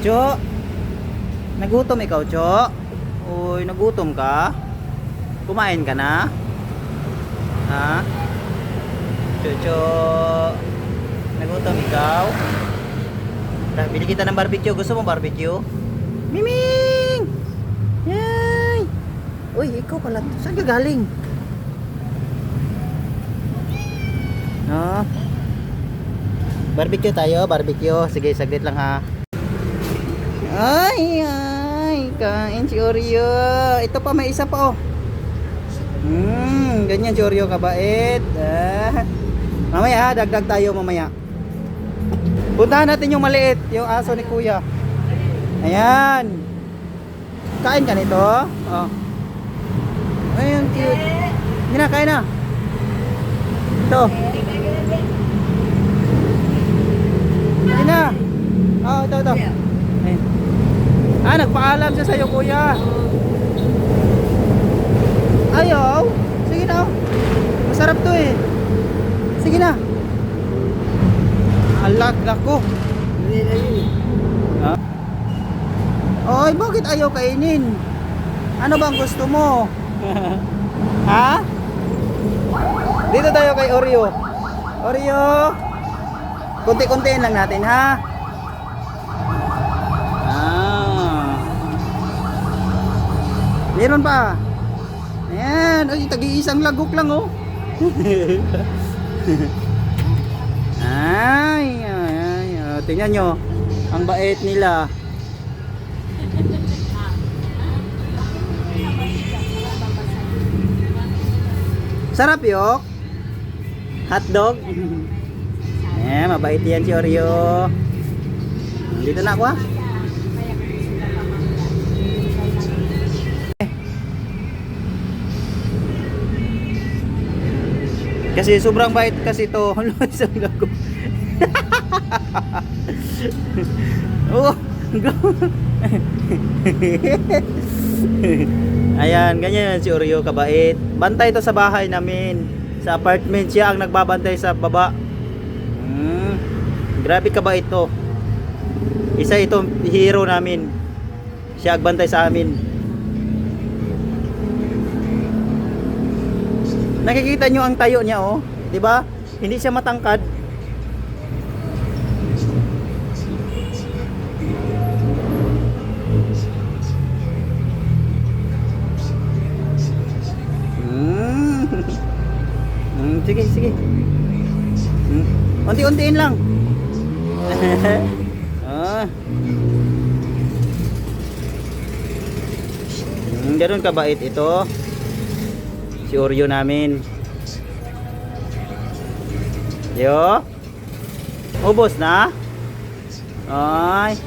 Cho, nagutom ikaw, Cho? Uy, nagutom ka? Kumain ka na? Ha? Cho, nagutom ikaw? Bili kita ng barbecue. Gusto mo barbecue? Miming! Yay! Uy, ikaw pala. Saan ka galing? No? Barbecue tayo, barbecue. Sige, saglit lang ha. Ay, kain si Oreo. Ito pa, may isa pa oh. Ganyan si Oreo, kabait. Mamaya ha, dagdag tayo mamaya. Puntahan natin yung maliit, yung aso ni Kuya. Ayan. Kain ka nito? Oh. Ayun, cute. Hindi na, kain na. Ito. Hindi na. Oh, ito. Ayun. Nagpaalam siya sa'yo, Kuya. Ayaw. Sige na. Masarap to eh. Sige na. Alag ako. Ha? Oy, bakit ayaw kainin? Ano bang gusto mo? Ha? Dito tayo kay Oreo. Oreo. Kunti-kuntiin lang natin, ha? Meron pa. Ayan. Ay, tagi-isang lagok lang, oh. Ay. Tingnan nyo. Ang bait nila. Sarap yok. Hotdog. Mabait yan si Oreo. Dito na ako ha. Kasi sobrang bait kasi to. Isang lago. Oh, ayan, ganyan si Oreo, kabait. Bantay to sa bahay namin. Sa apartment, siya ang nagbabantay sa baba. Grabe kabait to. Isa itong hero namin. Siya agbantay sa amin. Nakikita nyo ang tayo niya, oh. 'Di ba? Hindi siya matangkad. Sige. Unti-untiin lang. Ganoon kabait ito. Si Oreo namin. Yo. Ubos na? Ay.